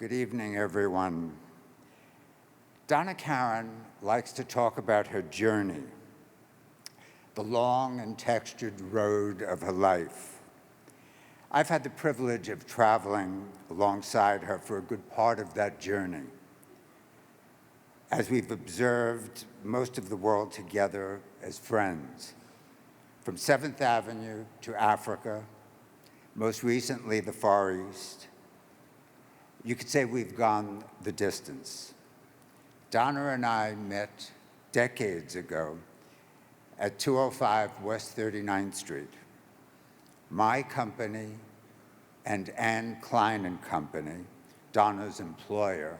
Good evening, everyone. Donna Karan likes to talk about her journey, the long and textured road of her life. I've had the privilege of traveling alongside her for a good part of that journey, as we've observed most of the world together as friends, from 7th Avenue to Africa, most recently the Far East. You could say we've gone the distance. Donna and I met decades ago at 205 West 39th Street. My company and Anne Klein and Company, Donna's employer,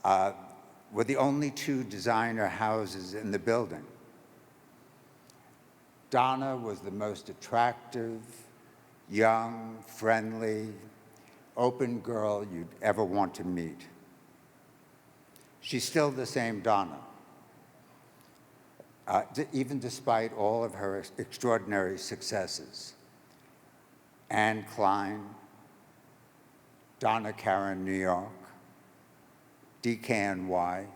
were the only two designer houses in the building. Donna was the most attractive, young, friendly, open girl you'd ever want to meet. She's still the same Donna, even despite all of her extraordinary successes. Anne Klein, Donna Karan, New York, DKNY.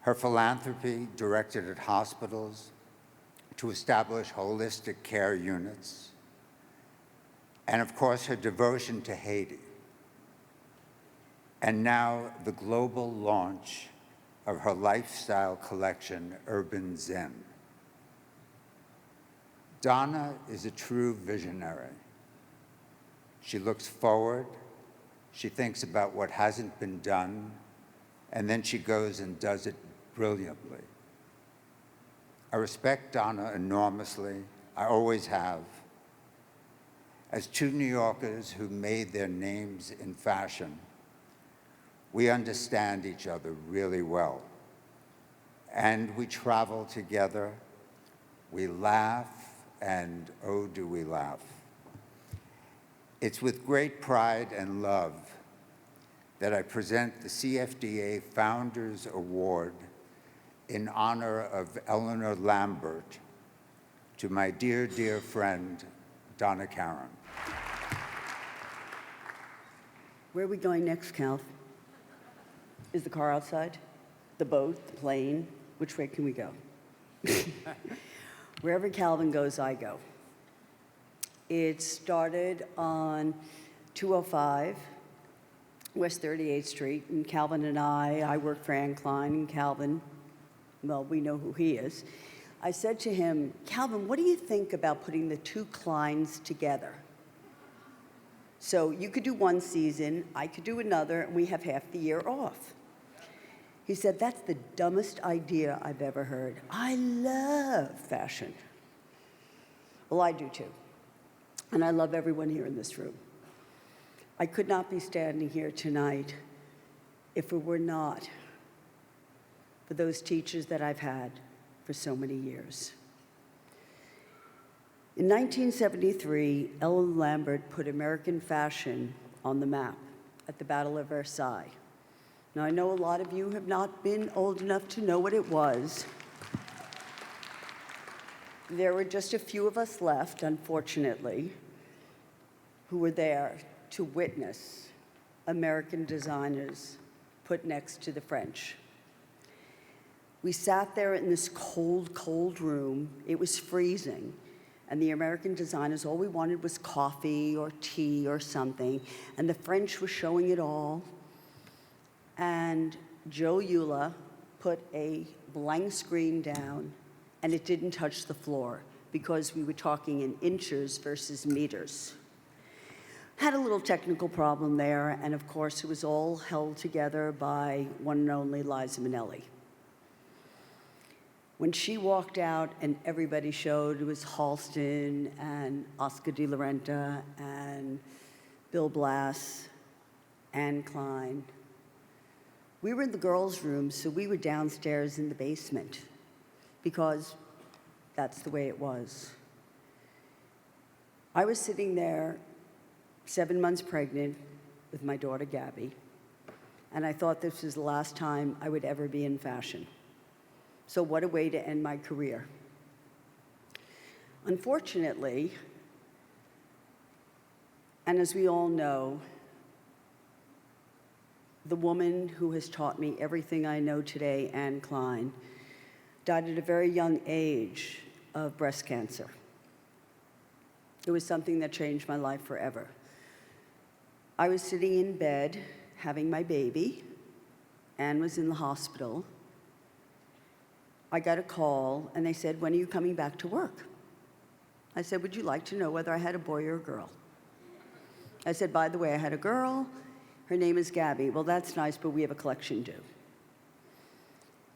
Her philanthropy directed at hospitals to establish holistic care units, and of course her devotion to Haiti, and now the global launch of her lifestyle collection, Urban Zen. Donna is a true visionary. She looks forward, she thinks about what hasn't been done, and then she goes and does it brilliantly. I respect Donna enormously. I always have. As two New Yorkers who made their names in fashion, we understand each other really well. And we travel together, we laugh, and oh, do we laugh. It's with great pride and love that I present the CFDA Founders Award in honor of Eleanor Lambert to my dear, dear friend, Donna Karan. Where are we going next, Cal? Is the car outside? The boat, the plane? Which way can we go? Wherever Calvin goes, I go. It started on 205 West 38th Street, and Calvin and I work for Anne Klein, and Calvin, well, we know who he is. I said to him, Calvin, what do you think about putting the two Kleins together? So you could do one season, I could do another, and we have half the year off. He said, that's the dumbest idea I've ever heard. I love fashion. Well, I do too. And I love everyone here in this room. I could not be standing here tonight if it were not for those teachers that I've had for so many years. In 1973, Eleanor Lambert put American fashion on the map at the Battle of Versailles. Now, I know a lot of you have not been old enough to know what it was. There were just a few of us left, unfortunately, who were there to witness American designers put next to the French. We sat there in this cold, cold room. It was freezing. And the American designers, all we wanted was coffee or tea or something. And the French were showing it all. And Joe Eula put a blank screen down, and it didn't touch the floor because we were talking in inches versus meters. Had a little technical problem there, and of course, it was all held together by one and only Liza Minnelli. When she walked out and everybody showed, it was Halston and Oscar de la Renta and Bill Blass, Anne Klein. We were in the girls' room, so we were downstairs in the basement because that's the way it was. I was sitting there 7 months pregnant with my daughter Gabby, and I thought this was the last time I would ever be in fashion. So what a way to end my career. Unfortunately, and as we all know, the woman who has taught me everything I know today, Anne Klein, died at a very young age of breast cancer. It was something that changed my life forever. I was sitting in bed having my baby. Anne was in the hospital. I got a call, and they said, "When are you coming back to work?" I said, "Would you like to know whether I had a boy or a girl?" I said, "By the way, I had a girl. Her name is Gabby." "Well, that's nice, but we have a collection due."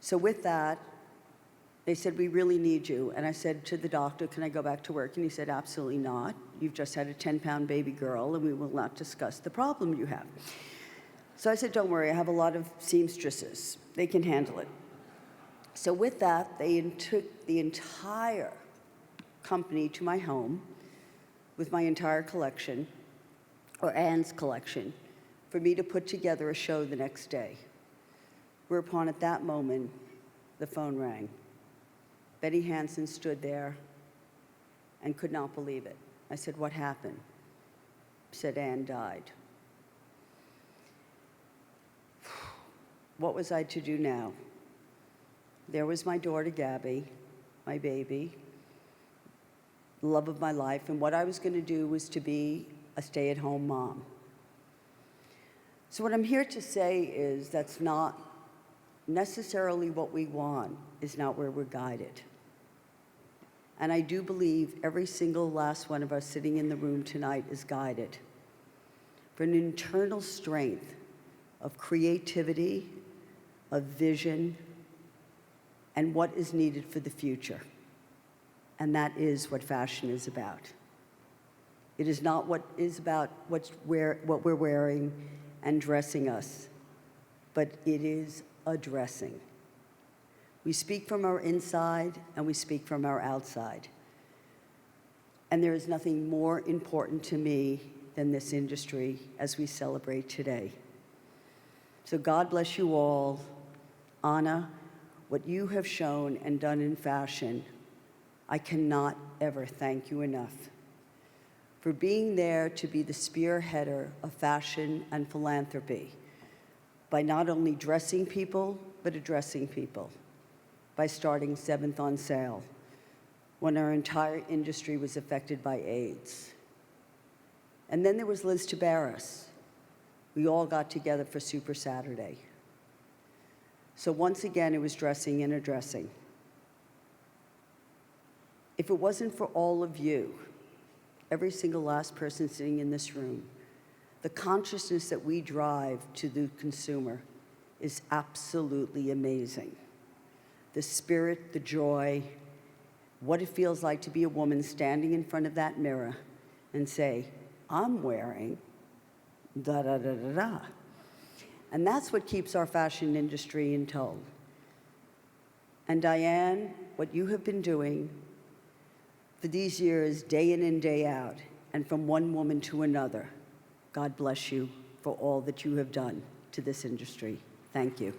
So with that, they said, "We really need you." And I said to the doctor, "Can I go back to work?" And he said, "Absolutely not. You've just had a 10-pound baby girl, and we will not discuss the problem you have." So I said, "Don't worry, I have a lot of seamstresses. They can handle it." So with that, they took the entire company to my home with my entire collection, or Anne's collection, for me to put together a show the next day. Whereupon, at that moment, the phone rang. Betty Hansen stood there and could not believe it. I said, "What happened?" She said, "Anne died." What was I to do now? There was my daughter, Gabby, my baby, the love of my life, and what I was going to do was to be a stay-at-home mom. So what I'm here to say is that's not necessarily what we want, is not where we're guided. And I do believe every single last one of us sitting in the room tonight is guided for an internal strength of creativity, of vision, and what is needed for the future. And that is what fashion is about. It is not what is about what we're wearing and dressing us, but it is a dressing. We speak from our inside and we speak from our outside. And there is nothing more important to me than this industry as we celebrate today. So God bless you all. Anna, what you have shown and done in fashion, I cannot ever thank you enough for being there to be the spearheader of fashion and philanthropy by not only dressing people, but addressing people, by starting 7th on Sale when our entire industry was affected by AIDS. And then there was Liz Tabaris. We all got together for Super Saturday. So once again, it was dressing and addressing. If it wasn't for all of you, every single last person sitting in this room, the consciousness that we drive to the consumer is absolutely amazing. The spirit, the joy, what it feels like to be a woman standing in front of that mirror and say, "I'm wearing da-da-da-da-da." And that's what keeps our fashion industry in tow. And Diane, what you have been doing for these years, day in and day out, and from one woman to another, God bless you for all that you have done to this industry. Thank you.